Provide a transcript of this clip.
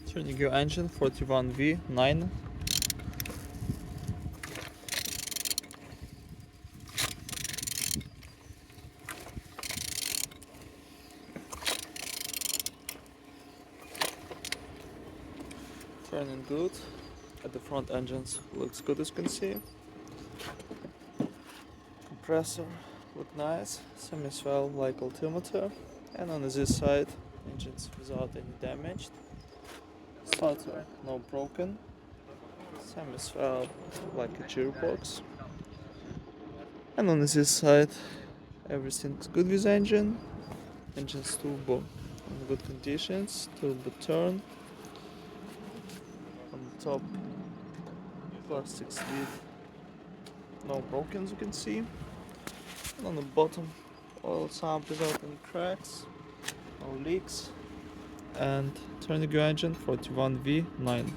Turning your engine 41V9. Turning good. At the front engines looks good as you can see. Compressor look nice, semi-swell like altimeter. And on this side, engines without any damage. Starter no broken. Semi-swell like a gearbox. And on this side, everything's good with engine. Engine's turbo in good conditions. Turbo turn. On the top, plastic sleeve, no broken as you can see. And on the bottom, oil sump without any cracks, no leaks. And turning your engine 41V9.